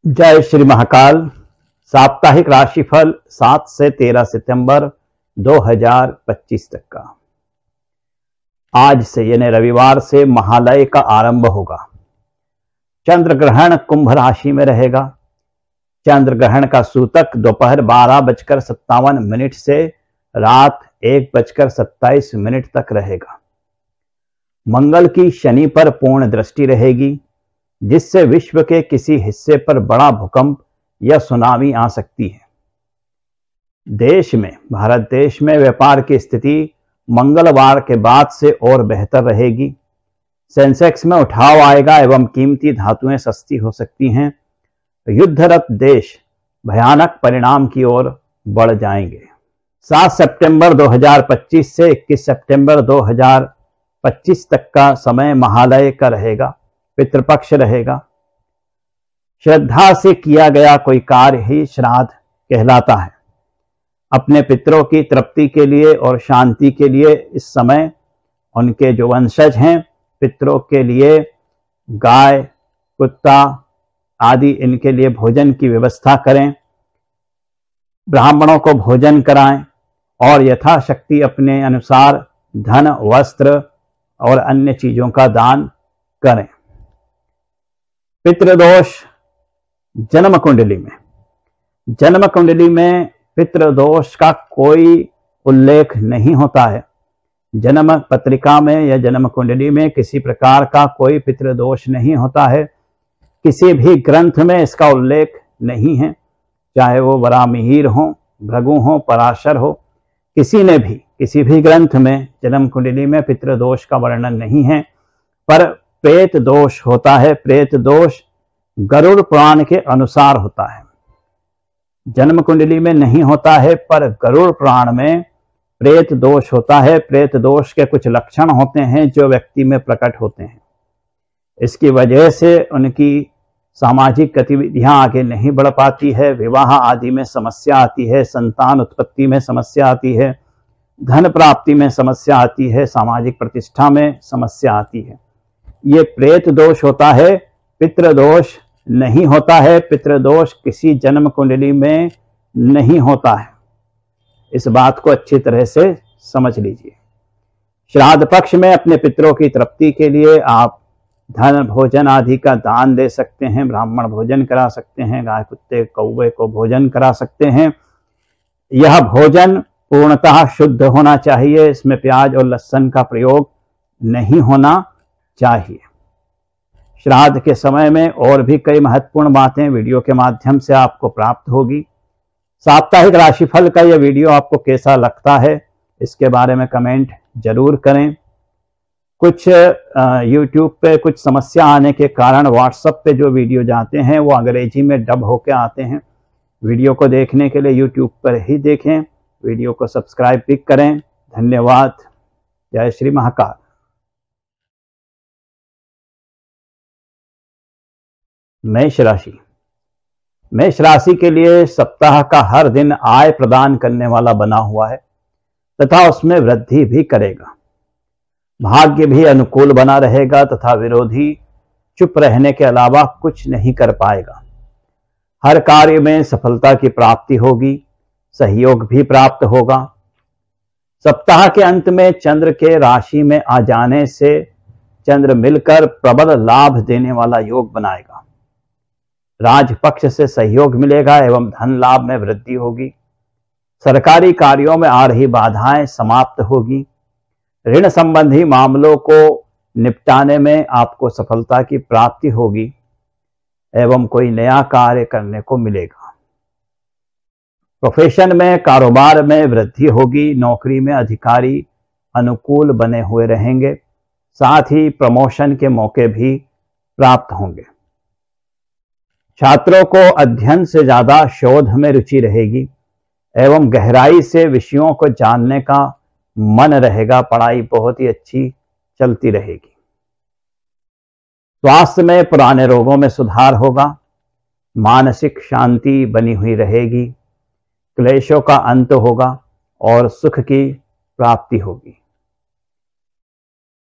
जय श्री महाकाल। साप्ताहिक राशिफल 7 से 13 सितंबर 2025 तक का। आज से यानी रविवार से महालय का आरंभ होगा। चंद्र ग्रहण कुंभ राशि में रहेगा। चंद्र ग्रहण का सूतक दोपहर 12:57 से रात 1:27 तक रहेगा। मंगल की शनि पर पूर्ण दृष्टि रहेगी, जिससे विश्व के किसी हिस्से पर बड़ा भूकंप या सुनामी आ सकती है। देश में, भारत देश में व्यापार की स्थिति मंगलवार के बाद से और बेहतर रहेगी। सेंसेक्स में उठाव आएगा एवं कीमती धातुएं सस्ती हो सकती हैं। युद्धरत देश भयानक परिणाम की ओर बढ़ जाएंगे। 7 सितंबर 2025 से 21 सितंबर 2025 तक का समय महालय का रहेगा। पितृपक्ष रहेगा। श्रद्धा से किया गया कोई कार्य ही श्राद्ध कहलाता है। अपने पितरों की तृप्ति के लिए और शांति के लिए इस समय उनके जो वंशज हैं, पितरों के लिए गाय, कुत्ता आदि इनके लिए भोजन की व्यवस्था करें, ब्राह्मणों को भोजन कराएं और यथाशक्ति अपने अनुसार धन, वस्त्र और अन्य चीजों का दान करें। पितृदोष जन्म कुंडली में पितृदोष का कोई उल्लेख नहीं होता है। जन्म पत्रिका में या जन्म कुंडली में किसी प्रकार का कोई पितृदोष नहीं होता है। किसी भी ग्रंथ में इसका उल्लेख नहीं है, चाहे वो वरामिहिर हो, भृगु हो, पराशर हो, किसी भी ग्रंथ में जन्म कुंडली में पितृदोष का वर्णन नहीं है। पर प्रेत दोष होता है। प्रेत दोष गरुड़ पुराण के अनुसार होता है। जन्म कुंडली में नहीं होता है, पर गरुड़ पुराण में प्रेत दोष होता है। प्रेत दोष के कुछ लक्षण होते हैं जो व्यक्ति में प्रकट होते हैं। इसकी वजह से उनकी सामाजिक गतिविधियां आगे नहीं बढ़ पाती है, विवाह आदि में समस्या आती है, संतान उत्पत्ति में समस्या आती है, धन प्राप्ति में समस्या आती है, सामाजिक प्रतिष्ठा में समस्या आती है। ये प्रेत दोष होता है, पितृदोष नहीं होता है। पितृदोष किसी जन्म कुंडली में नहीं होता है। इस बात को अच्छी तरह से समझ लीजिए। श्राद्ध पक्ष में अपने पितरों की तृप्ति के लिए आप धन, भोजन आदि का दान दे सकते हैं, ब्राह्मण भोजन करा सकते हैं, गाय, कुत्ते, कौवे को भोजन करा सकते हैं। यह भोजन पूर्णतः शुद्ध होना चाहिए। इसमें प्याज और लहसुन का प्रयोग नहीं होना चाहिए। श्राद्ध के समय में और भी कई महत्वपूर्ण बातें वीडियो के माध्यम से आपको प्राप्त होगी। साप्ताहिक राशिफल का यह वीडियो आपको कैसा लगता है, इसके बारे में कमेंट जरूर करें। कुछ YouTube पे कुछ समस्या आने के कारण WhatsApp पे जो वीडियो जाते हैं वो अंग्रेजी में डब होके आते हैं। वीडियो को देखने के लिए YouTube पर ही देखें। वीडियो को सब्सक्राइब भी करें। धन्यवाद। जय श्री महाकाल। मेष राशि के लिए सप्ताह का हर दिन आय प्रदान करने वाला बना हुआ है तथा उसमें वृद्धि भी करेगा। भाग्य भी अनुकूल बना रहेगा तथा विरोधी चुप रहने के अलावा कुछ नहीं कर पाएगा। हर कार्य में सफलता की प्राप्ति होगी, सहयोग भी प्राप्त होगा। सप्ताह के अंत में चंद्र के राशि में आ जाने से चंद्र मिलकर प्रबल लाभ देने वाला योग बनाएगा। राजपक्ष से सहयोग मिलेगा एवं धन लाभ में वृद्धि होगी। सरकारी कार्यों में आ रही बाधाएं समाप्त होगी। ऋण संबंधी मामलों को निपटाने में आपको सफलता की प्राप्ति होगी एवं कोई नया कार्य करने को मिलेगा। प्रोफेशन में, कारोबार में वृद्धि होगी। नौकरी में अधिकारी अनुकूल बने हुए रहेंगे। साथ ही प्रमोशन के मौके भी प्राप्त होंगे। छात्रों को अध्ययन से ज्यादा शोध में रुचि रहेगी एवं गहराई से विषयों को जानने का मन रहेगा। पढ़ाई बहुत ही अच्छी चलती रहेगी। स्वास्थ्य में पुराने रोगों में सुधार होगा। मानसिक शांति बनी हुई रहेगी। क्लेशों का अंत होगा और सुख की प्राप्ति होगी।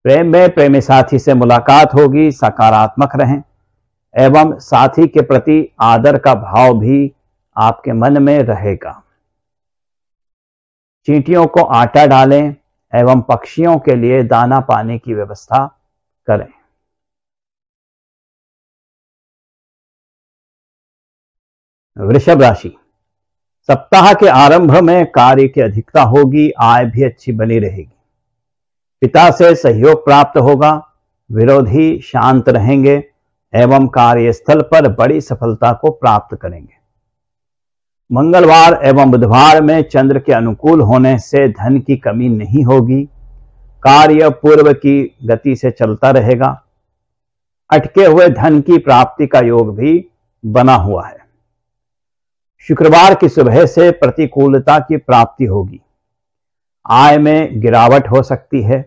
प्रेम में प्रेमी साथी से मुलाकात होगी। सकारात्मक रहें। एवं साथी के प्रति आदर का भाव भी आपके मन में रहेगा। चींटियों को आटा डालें एवं पक्षियों के लिए दाना पानी की व्यवस्था करें। वृषभ राशि, सप्ताह के आरंभ में कार्य की अधिकता होगी, आय भी अच्छी बनी रहेगी। पिता से सहयोग प्राप्त होगा, विरोधी शांत रहेंगे एवं कार्यस्थल पर बड़ी सफलता को प्राप्त करेंगे। मंगलवार एवं बुधवार में चंद्र के अनुकूल होने से धन की कमी नहीं होगी। कार्य पूर्व की गति से चलता रहेगा। अटके हुए धन की प्राप्ति का योग भी बना हुआ है। शुक्रवार की सुबह से प्रतिकूलता की प्राप्ति होगी। आय में गिरावट हो सकती है,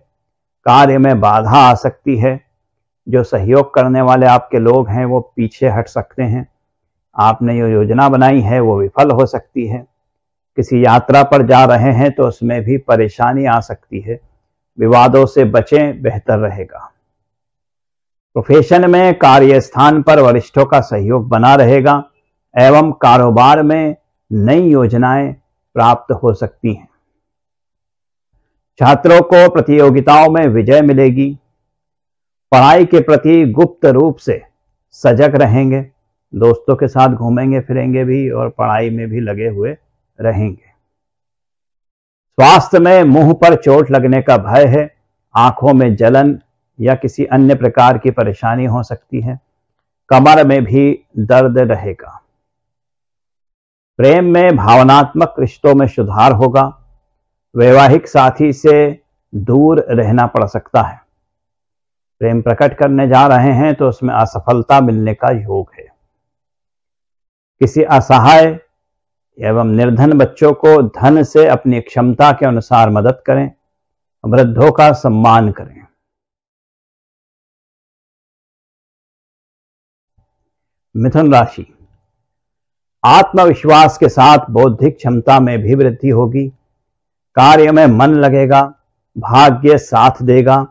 कार्य में बाधा आ सकती है। जो सहयोग करने वाले आपके लोग हैं वो पीछे हट सकते हैं। आपने जो योजना बनाई है वो विफल हो सकती है। किसी यात्रा पर जा रहे हैं तो उसमें भी परेशानी आ सकती है। विवादों से बचें, बेहतर रहेगा। प्रोफेशन में कार्यस्थान पर वरिष्ठों का सहयोग बना रहेगा एवं कारोबार में नई योजनाएं प्राप्त हो सकती हैं। छात्रों को प्रतियोगिताओं में विजय मिलेगी। पढ़ाई के प्रति गुप्त रूप से सजग रहेंगे। दोस्तों के साथ घूमेंगे फिरेंगे भी और पढ़ाई में भी लगे हुए रहेंगे। स्वास्थ्य में मुंह पर चोट लगने का भय है। आंखों में जलन या किसी अन्य प्रकार की परेशानी हो सकती है। कमर में भी दर्द रहेगा। प्रेम में भावनात्मक रिश्तों में सुधार होगा। वैवाहिक साथी से दूर रहना पड़ सकता है। प्रेम प्रकट करने जा रहे हैं तो उसमें असफलता मिलने का योग है। किसी असहाय एवं निर्धन बच्चों को धन से अपनी क्षमता के अनुसार मदद करें। वृद्धों का सम्मान करें। मिथुन राशि, आत्मविश्वास के साथ बौद्धिक क्षमता में भी वृद्धि होगी। कार्य में मन लगेगा, भाग्य साथ देगा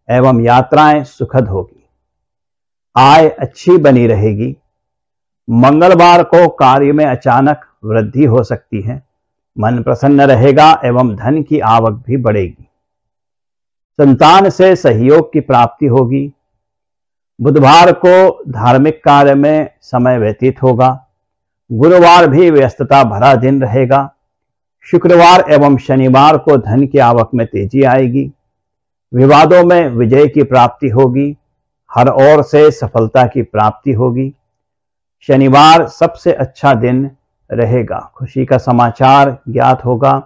एवं यात्राएं सुखद होगी। आय अच्छी बनी रहेगी। मंगलवार को कार्य में अचानक वृद्धि हो सकती है। मन प्रसन्न रहेगा एवं धन की आवक भी बढ़ेगी। संतान से सहयोग की प्राप्ति होगी। बुधवार को धार्मिक कार्य में समय व्यतीत होगा। गुरुवार भी व्यस्तता भरा दिन रहेगा। शुक्रवार एवं शनिवार को धन की आवक में तेजी आएगी। विवादों में विजय की प्राप्ति होगी। हर ओर से सफलता की प्राप्ति होगी। शनिवार सबसे अच्छा दिन रहेगा। खुशी का समाचार ज्ञात होगा।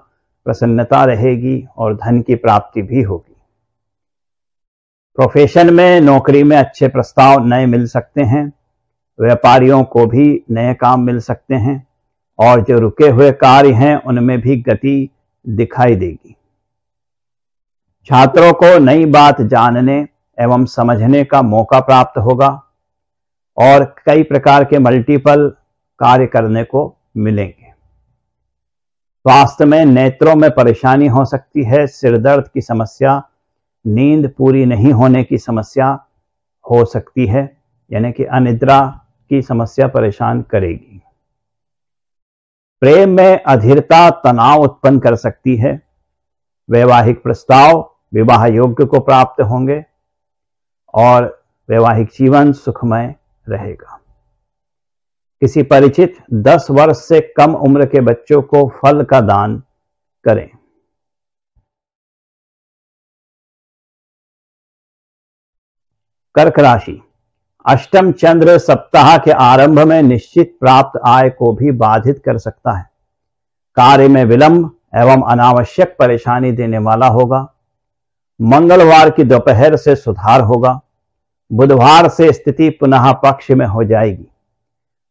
प्रसन्नता रहेगी और धन की प्राप्ति भी होगी। प्रोफेशन में नौकरी में अच्छे प्रस्ताव नए मिल सकते हैं। व्यापारियों को भी नए काम मिल सकते हैं और जो रुके हुए कार्य हैं उनमें भी गति दिखाई देगी। छात्रों को नई बात जानने एवं समझने का मौका प्राप्त होगा और कई प्रकार के मल्टीपल कार्य करने को मिलेंगे। स्वास्थ्य में नेत्रों में परेशानी हो सकती है। सिर दर्द की समस्या, नींद पूरी नहीं होने की समस्या हो सकती है, यानी कि अनिद्रा की समस्या परेशान करेगी। प्रेम में अधीरता तनाव उत्पन्न कर सकती है। वैवाहिक प्रस्ताव विवाह योग्य को प्राप्त होंगे और वैवाहिक जीवन सुखमय रहेगा। किसी परिचित 10 वर्ष से कम उम्र के बच्चों को फल का दान करें। कर्क राशि, अष्टम चंद्र सप्ताह के आरंभ में निश्चित प्राप्त आय को भी बाधित कर सकता है। कार्य में विलंब एवं अनावश्यक परेशानी देने वाला होगा। मंगलवार की दोपहर से सुधार होगा। बुधवार से स्थिति पुनः पक्ष में हो जाएगी।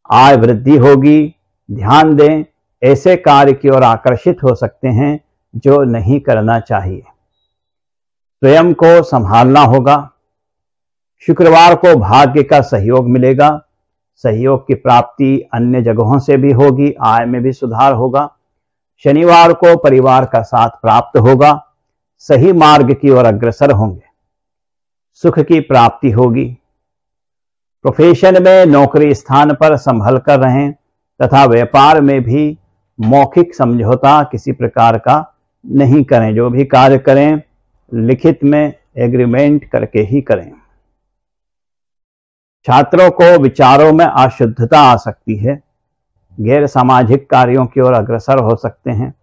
आय वृद्धि होगी। ध्यान दें, ऐसे कार्य की ओर आकर्षित हो सकते हैं जो नहीं करना चाहिए। स्वयं को संभालना होगा। शुक्रवार को भाग्य का सहयोग मिलेगा। सहयोग की प्राप्ति अन्य जगहों से भी होगी। आय में भी सुधार होगा। शनिवार को परिवार का साथ प्राप्त होगा। सही मार्ग की ओर अग्रसर होंगे। सुख की प्राप्ति होगी। प्रोफेशन में नौकरी स्थान पर संभल कर रहें तथा व्यापार में भी मौखिक समझौता किसी प्रकार का नहीं करें। जो भी कार्य करें लिखित में एग्रीमेंट करके ही करें। छात्रों को विचारों में अशुद्धता आ सकती है, गैर सामाजिक कार्यों की ओर अग्रसर हो सकते हैं।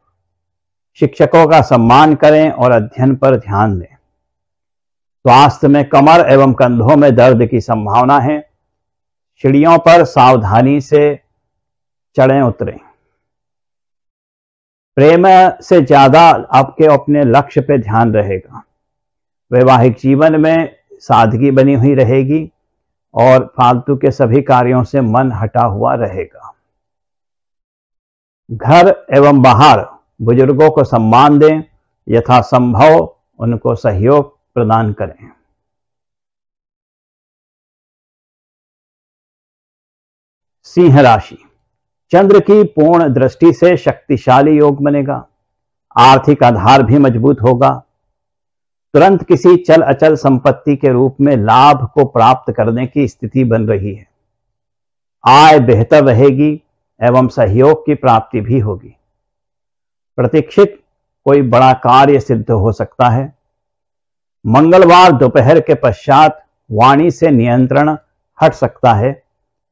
शिक्षकों का सम्मान करें और अध्ययन पर ध्यान दें। स्वास्थ्य में कमर एवं कंधों में दर्द की संभावना है। सीढ़ियों पर सावधानी से चढ़ें उतरें। प्रेम से ज्यादा आपके अपने लक्ष्य पे ध्यान रहेगा। वैवाहिक जीवन में सादगी बनी हुई रहेगी और फालतू के सभी कार्यों से मन हटा हुआ रहेगा। घर एवं बाहर बुजुर्गों को सम्मान दें, यथासंभव उनको सहयोग प्रदान करें। सिंह राशि, चंद्र की पूर्ण दृष्टि से शक्तिशाली योग बनेगा। आर्थिक आधार भी मजबूत होगा। तुरंत किसी चल अचल संपत्ति के रूप में लाभ को प्राप्त करने की स्थिति बन रही है। आय बेहतर रहेगी एवं सहयोग की प्राप्ति भी होगी। प्रतीक्षित कोई बड़ा कार्य सिद्ध हो सकता है। मंगलवार दोपहर के पश्चात वाणी से नियंत्रण हट सकता है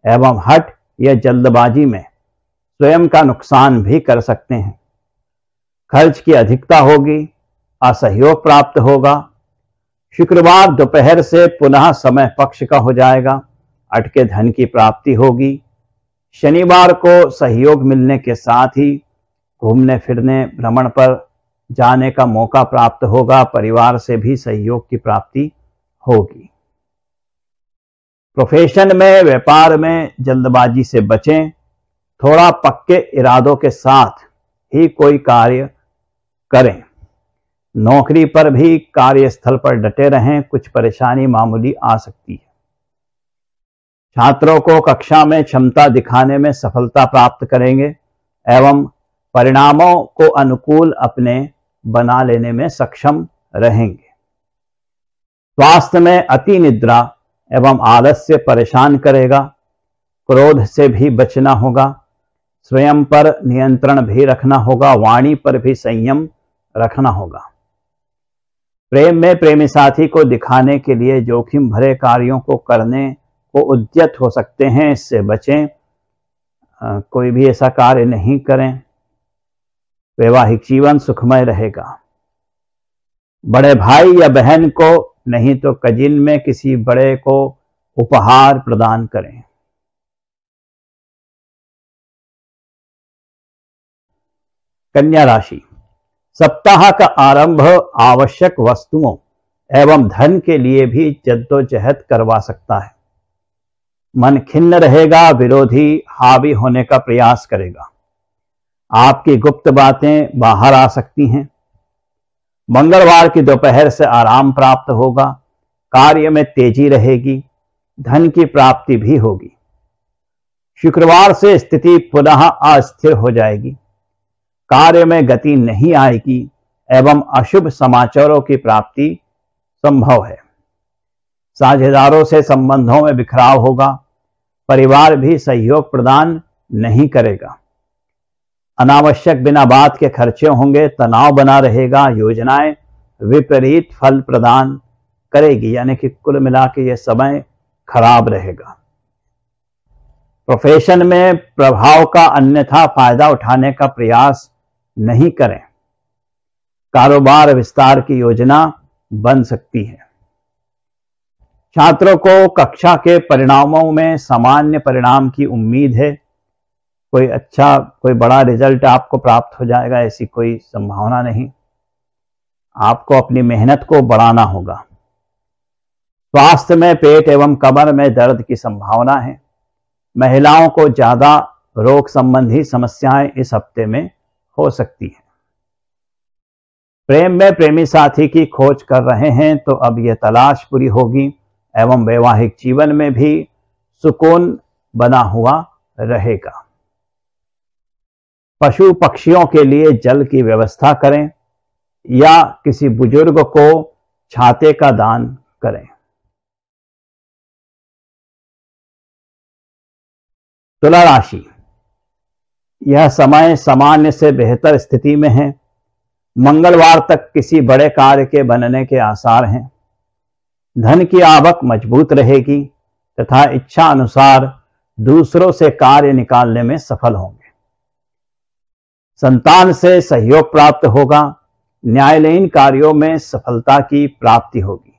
एवं हट या जल्दबाजी में स्वयं का नुकसान भी कर सकते हैं। खर्च की अधिकता होगी, असहयोग प्राप्त होगा। शुक्रवार दोपहर से पुनः समय पक्ष का हो जाएगा, अटके धन की प्राप्ति होगी। शनिवार को सहयोग मिलने के साथ ही घूमने फिरने भ्रमण पर जाने का मौका प्राप्त होगा। परिवार से भी सहयोग की प्राप्ति होगी। प्रोफेशन में व्यापार में जल्दबाजी से बचें। थोड़ा पक्के इरादों के साथ ही कोई कार्य करें। नौकरी पर भी कार्यस्थल पर डटे रहें, कुछ परेशानी मामूली आ सकती है। छात्रों को कक्षा में क्षमता दिखाने में सफलता प्राप्त करेंगे एवं परिणामों को अनुकूल अपने बना लेने में सक्षम रहेंगे। स्वास्थ्य में अति निद्रा एवं आलस्य परेशान करेगा। क्रोध से भी बचना होगा। स्वयं पर नियंत्रण भी रखना होगा। वाणी पर भी संयम रखना होगा। प्रेम में प्रेमी साथी को दिखाने के लिए जोखिम भरे कार्यों को करने को उद्यत हो सकते हैं, इससे बचें। कोई भी ऐसा कार्य नहीं करें। वैवाहिक जीवन सुखमय रहेगा। बड़े भाई या बहन को नहीं तो कजिन में किसी बड़े को उपहार प्रदान करें। कन्या राशि, सप्ताह का आरंभ आवश्यक वस्तुओं एवं धन के लिए भी जद्दोजहद करवा सकता है। मन खिन्न रहेगा। विरोधी हावी होने का प्रयास करेगा। आपकी गुप्त बातें बाहर आ सकती हैं। मंगलवार की दोपहर से आराम प्राप्त होगा। कार्य में तेजी रहेगी। धन की प्राप्ति भी होगी। शुक्रवार से स्थिति पुनः अस्थिर हो जाएगी। कार्य में गति नहीं आएगी एवं अशुभ समाचारों की प्राप्ति संभव है। साझेदारों से संबंधों में बिखराव होगा। परिवार भी सहयोग प्रदान नहीं करेगा। अनावश्यक बिना बात के खर्चे होंगे। तनाव बना रहेगा। योजनाएं विपरीत फल प्रदान करेगी, यानी कि कुल मिला के यह समय खराब रहेगा। प्रोफेशन में प्रभाव का अन्यथा फायदा उठाने का प्रयास नहीं करें। कारोबार विस्तार की योजना बन सकती है। छात्रों को कक्षा के परिणामों में सामान्य परिणाम की उम्मीद है। कोई बड़ा रिजल्ट आपको प्राप्त हो जाएगा, ऐसी कोई संभावना नहीं। आपको अपनी मेहनत को बढ़ाना होगा। स्वास्थ्य में पेट एवं कमर में दर्द की संभावना है। महिलाओं को ज्यादा रोग संबंधी समस्याएं इस हफ्ते में हो सकती है। प्रेम में प्रेमी साथी की खोज कर रहे हैं तो अब यह तलाश पूरी होगी एवं वैवाहिक जीवन में भी सुकून बना हुआ रहेगा। पशु पक्षियों के लिए जल की व्यवस्था करें या किसी बुजुर्ग को छाते का दान करें। तुला राशि, यह समय सामान्य से बेहतर स्थिति में है। मंगलवार तक किसी बड़े कार्य के बनने के आसार हैं। धन की आवक मजबूत रहेगी तथा इच्छा अनुसार दूसरों से कार्य निकालने में सफल होंगे। संतान से सहयोग प्राप्त होगा। न्यायालयीन कार्यों में सफलता की प्राप्ति होगी।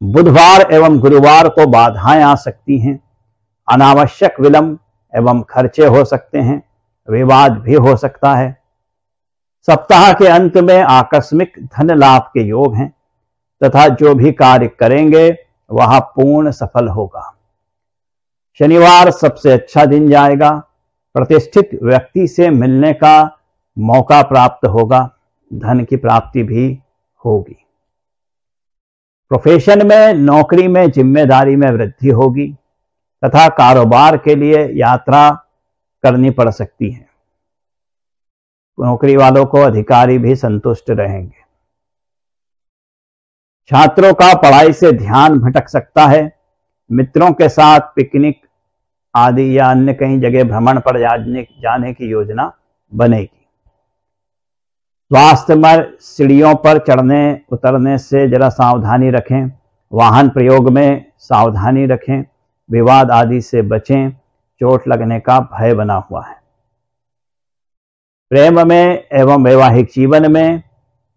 बुधवार एवं गुरुवार को बाधाएं आ सकती हैं। अनावश्यक विलंब एवं खर्चे हो सकते हैं। विवाद भी हो सकता है। सप्ताह के अंत में आकस्मिक धन लाभ के योग हैं तथा जो भी कार्य करेंगे वह पूर्ण सफल होगा। शनिवार सबसे अच्छा दिन जाएगा। प्रतिष्ठित व्यक्ति से मिलने का मौका प्राप्त होगा। धन की प्राप्ति भी होगी। प्रोफेशन में, नौकरी में जिम्मेदारी में वृद्धि होगी तथा कारोबार के लिए यात्रा करनी पड़ सकती है। नौकरी वालों को अधिकारी भी संतुष्ट रहेंगे। छात्रों का पढ़ाई से ध्यान भटक सकता है। मित्रों के साथ पिकनिक आदि या अन्य कहीं जगह भ्रमण पर जाने की योजना बनेगी। स्वास्थ्य में सीढ़ियों पर चढ़ने उतरने से जरा सावधानी रखें। वाहन प्रयोग में सावधानी रखें। विवाद आदि से बचें। चोट लगने का भय बना हुआ है। प्रेम में एवं वैवाहिक जीवन में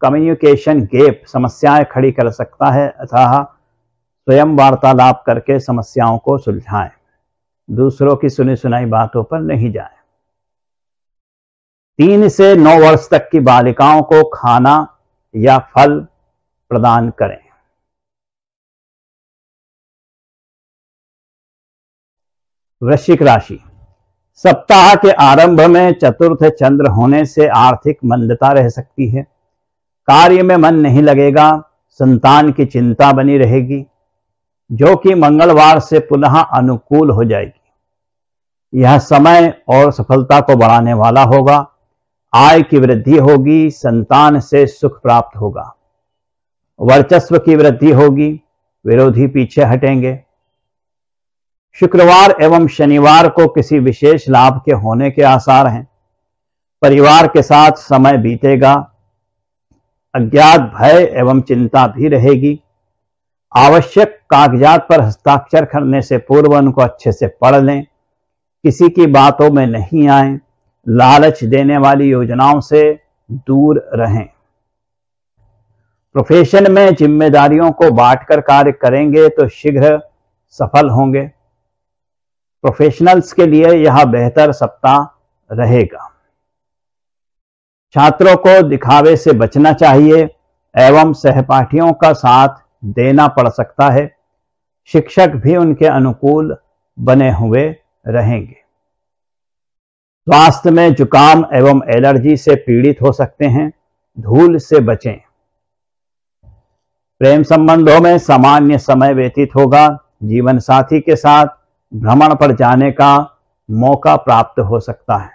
कम्युनिकेशन गैप समस्याएं खड़ी कर सकता है, अतः स्वयं वार्तालाप करके समस्याओं को सुलझाएं। दूसरों की सुनी सुनाई बातों पर नहीं जाएं। 3 से 9 वर्ष तक की बालिकाओं को खाना या फल प्रदान करें। वृश्चिक राशि, सप्ताह के आरंभ में चतुर्थ चंद्र होने से आर्थिक मंदता रह सकती है। कार्य में मन नहीं लगेगा। संतान की चिंता बनी रहेगी, जो कि मंगलवार से पुनः अनुकूल हो जाएगी। यह समय और सफलता को बढ़ाने वाला होगा। आय की वृद्धि होगी। संतान से सुख प्राप्त होगा। वर्चस्व की वृद्धि होगी। विरोधी पीछे हटेंगे। शुक्रवार एवं शनिवार को किसी विशेष लाभ के होने के आसार हैं। परिवार के साथ समय बीतेगा। अज्ञात भय एवं चिंता भी रहेगी। आवश्यक कागजात पर हस्ताक्षर करने से पूर्व उनको अच्छे से पढ़ लें। किसी की बातों में नहीं आएं। लालच देने वाली योजनाओं से दूर रहें। प्रोफेशन में जिम्मेदारियों को बांटकर कार्य करेंगे तो शीघ्र सफल होंगे। प्रोफेशनल्स के लिए यह बेहतर सप्ताह रहेगा। छात्रों को दिखावे से बचना चाहिए एवं सहपाठियों का साथ देना पड़ सकता है। शिक्षक भी उनके अनुकूल बने हुए रहेंगे। स्वास्थ्य में जुकाम एवं एलर्जी से पीड़ित हो सकते हैं। धूल से बचें। प्रेम संबंधों में सामान्य समय व्यतीत होगा। जीवन साथी के साथ भ्रमण पर जाने का मौका प्राप्त हो सकता है।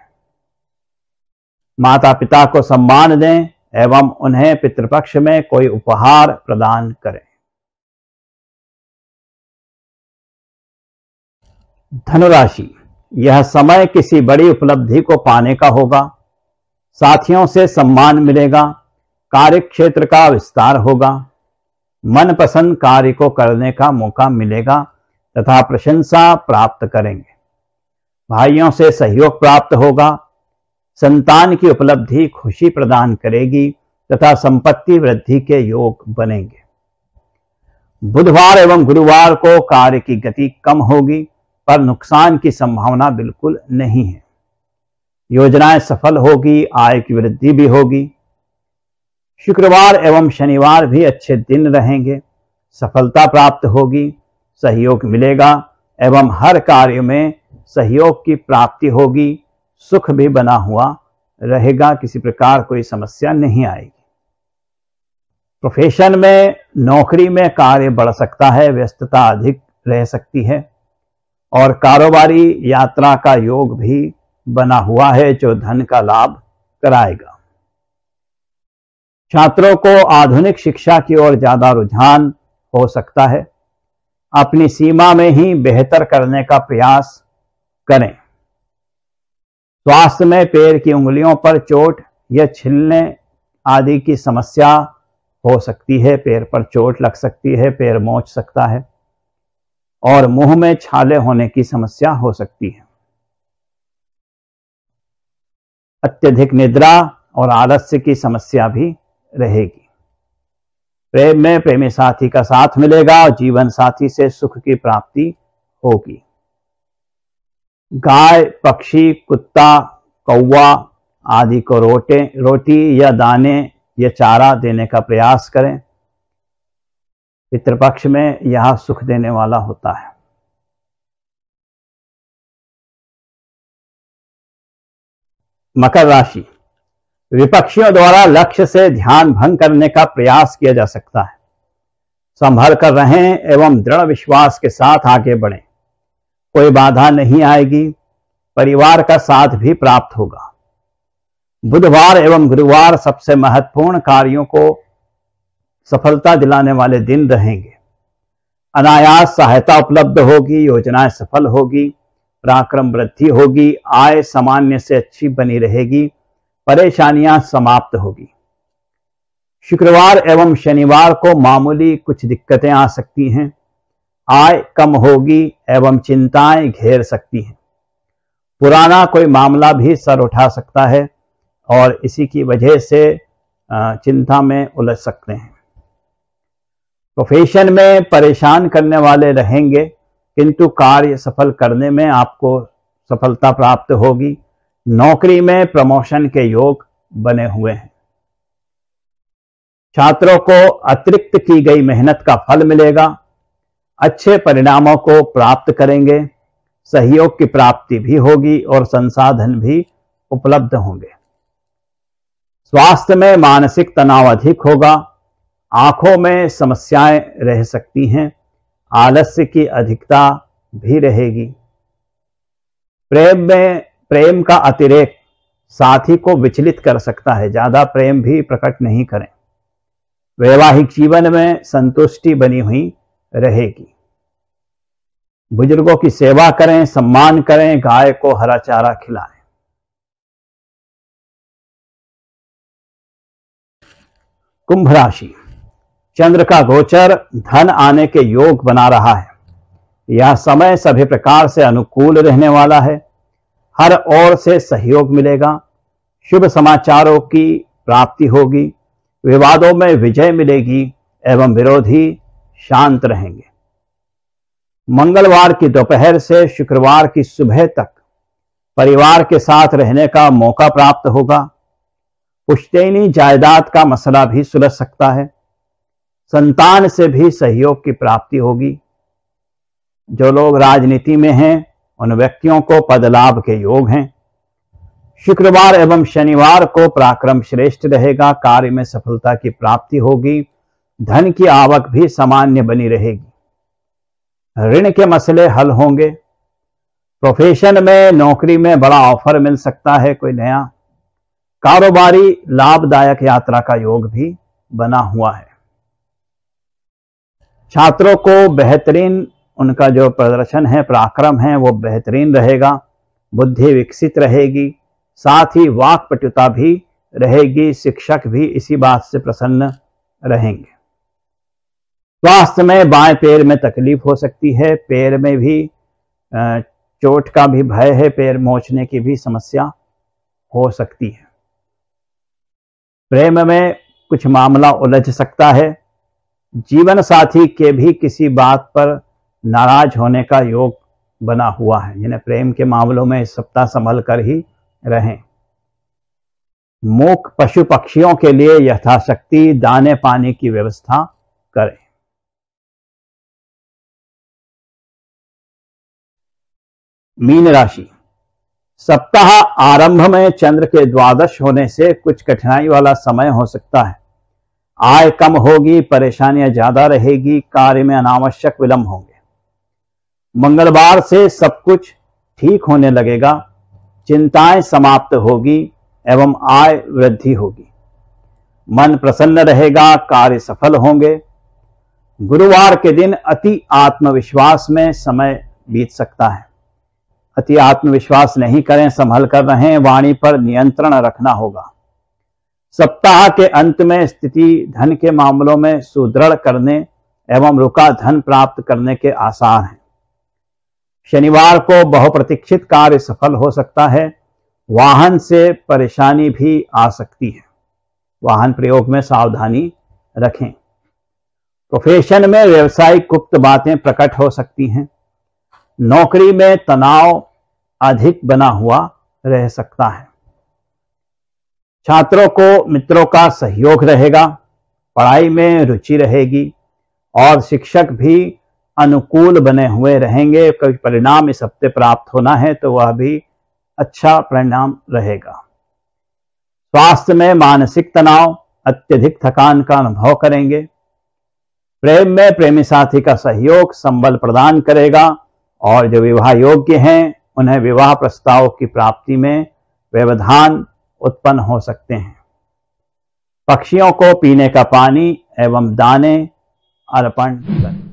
माता पिता को सम्मान दें एवं उन्हें पितृपक्ष में कोई उपहार प्रदान करें। धनुराशि, यह समय किसी बड़ी उपलब्धि को पाने का होगा। साथियों से सम्मान मिलेगा। कार्य क्षेत्र का विस्तार होगा। मनपसंद कार्य को करने का मौका मिलेगा तथा प्रशंसा प्राप्त करेंगे। भाइयों से सहयोग प्राप्त होगा। संतान की उपलब्धि खुशी प्रदान करेगी तथा संपत्ति वृद्धि के योग बनेंगे। बुधवार एवं गुरुवार को कार्य की गति कम होगी, पर नुकसान की संभावना बिल्कुल नहीं है। योजनाएं सफल होगी। आय की वृद्धि भी होगी। शुक्रवार एवं शनिवार भी अच्छे दिन रहेंगे। सफलता प्राप्त होगी। सहयोग मिलेगा एवं हर कार्य में सहयोग की प्राप्ति होगी। सुख भी बना हुआ रहेगा। किसी प्रकार कोई समस्या नहीं आएगी। प्रोफेशन में, नौकरी में कार्य बढ़ सकता है। व्यस्तता अधिक रह सकती है और कारोबारी यात्रा का योग भी बना हुआ है, जो धन का लाभ कराएगा। छात्रों को आधुनिक शिक्षा की ओर ज्यादा रुझान हो सकता है। अपनी सीमा में ही बेहतर करने का प्रयास करें। स्वास्थ्य में पैर की उंगलियों पर चोट या छिलने आदि की समस्या हो सकती है। पैर पर चोट लग सकती है, पैर मोच सकता है और मुंह में छाले होने की समस्या हो सकती है। अत्यधिक निद्रा और आलस्य की समस्या भी रहेगी। प्रेम में प्रेमी साथी का साथ मिलेगा और जीवन साथी से सुख की प्राप्ति होगी। गाय, पक्षी, कुत्ता, कौवा आदि को रोटी या दाने या चारा देने का प्रयास करें। पितृपक्ष में यह सुख देने वाला होता है। मकर राशि, विपक्षियों द्वारा लक्ष्य से ध्यान भंग करने का प्रयास किया जा सकता है। संभल कर रहें एवं दृढ़ विश्वास के साथ आगे बढ़ें। कोई बाधा नहीं आएगी। परिवार का साथ भी प्राप्त होगा। बुधवार एवं गुरुवार सबसे महत्वपूर्ण कार्यों को सफलता दिलाने वाले दिन रहेंगे। अनायास सहायता उपलब्ध होगी, योजनाएं सफल होगी, पराक्रम वृद्धि होगी, आय सामान्य से अच्छी बनी रहेगी, परेशानियां समाप्त होगी। शुक्रवार एवं शनिवार को मामूली कुछ दिक्कतें आ सकती हैं। आय कम होगी एवं चिंताएं घेर सकती हैं। पुराना कोई मामला भी सर उठा सकता है और इसी की वजह से चिंता में उलझ सकते हैं। प्रोफेशन में परेशान करने वाले रहेंगे, किंतु कार्य सफल करने में आपको सफलता प्राप्त होगी। नौकरी में प्रमोशन के योग बने हुए हैं। छात्रों को अतिरिक्त की गई मेहनत का फल मिलेगा। अच्छे परिणामों को प्राप्त करेंगे। सहयोग की प्राप्ति भी होगी और संसाधन भी उपलब्ध होंगे। स्वास्थ्य में मानसिक तनाव अधिक होगा। आंखों में समस्याएं रह सकती हैं। आलस्य की अधिकता भी रहेगी। प्रेम का अतिरेक साथी को विचलित कर सकता है। ज्यादा प्रेम भी प्रकट नहीं करें। वैवाहिक जीवन में संतुष्टि बनी हुई रहेगी। बुजुर्गों की सेवा करें, सम्मान करें, गाय को हरा चारा खिलाएं। कुंभ राशि, चंद्र का गोचर धन आने के योग बना रहा है। यह समय सभी प्रकार से अनुकूल रहने वाला है। हर ओर से सहयोग मिलेगा। शुभ समाचारों की प्राप्ति होगी। विवादों में विजय मिलेगी एवं विरोधी शांत रहेंगे। मंगलवार की दोपहर से शुक्रवार की सुबह तक परिवार के साथ रहने का मौका प्राप्त होगा। पुश्तैनी जायदाद का मसला भी सुलझ सकता है। संतान से भी सहयोग की प्राप्ति होगी। जो लोग राजनीति में हैं उन व्यक्तियों को पद लाभ के योग हैं। शुक्रवार एवं शनिवार को पराक्रम श्रेष्ठ रहेगा। कार्य में सफलता की प्राप्ति होगी। धन की आवक भी सामान्य बनी रहेगी। ऋण के मसले हल होंगे। प्रोफेशन में, नौकरी में बड़ा ऑफर मिल सकता है। कोई नया कारोबारी लाभदायक यात्रा का योग भी बना हुआ है। छात्रों को बेहतरीन उनका जो प्रदर्शन है, पराक्रम है, वो बेहतरीन रहेगा। बुद्धि विकसित रहेगी। साथ ही वाक्पटुता भी रहेगी। शिक्षक भी इसी बात से प्रसन्न रहेंगे। स्वास्थ्य में बाएं पैर में तकलीफ हो सकती है। पैर में भी चोट का भी भय है। पैर मोचने की भी समस्या हो सकती है। प्रेम में कुछ मामला उलझ सकता है। जीवन साथी के भी किसी बात पर नाराज होने का योग बना हुआ है। यानी प्रेम के मामलों में इस सप्ताह संभल कर ही रहें। मूक पशु पक्षियों के लिए यथाशक्ति दाने पानी की व्यवस्था करें। मीन राशि, सप्ताह आरंभ में चंद्र के द्वादश होने से कुछ कठिनाई वाला समय हो सकता है। आय कम होगी। परेशानियां ज्यादा रहेगी। कार्य में अनावश्यक विलंब होंगे। मंगलवार से सब कुछ ठीक होने लगेगा। चिंताएं समाप्त होगी एवं आय वृद्धि होगी। मन प्रसन्न रहेगा। कार्य सफल होंगे। गुरुवार के दिन अति आत्मविश्वास में समय बीत सकता है। अति आत्मविश्वास नहीं करें, संभल कर रहें, वाणी पर नियंत्रण रखना होगा। सप्ताह के अंत में स्थिति धन के मामलों में सुदृढ़ करने एवं रुका धन प्राप्त करने के आसार हैं। शनिवार को बहुप्रतीक्षित कार्य सफल हो सकता है। वाहन से परेशानी भी आ सकती है, वाहन प्रयोग में सावधानी रखें। प्रोफेशन में व्यवसायिक गुप्त बातें प्रकट हो सकती हैं। नौकरी में तनाव अधिक बना हुआ रह सकता है। छात्रों को मित्रों का सहयोग रहेगा, पढ़ाई में रुचि रहेगी और शिक्षक भी अनुकूल बने हुए रहेंगे। कोई परिणाम इस हफ्ते प्राप्त होना है तो वह भी अच्छा परिणाम रहेगा। स्वास्थ्य में मानसिक तनाव, अत्यधिक थकान का अनुभव करेंगे। प्रेम में प्रेमी साथी का सहयोग संबल प्रदान करेगा और जो विवाह योग्य हैं उन्हें विवाह प्रस्ताव की प्राप्ति में व्यवधान उत्पन्न हो सकते हैं। पक्षियों को पीने का पानी एवं दाने अर्पण करें।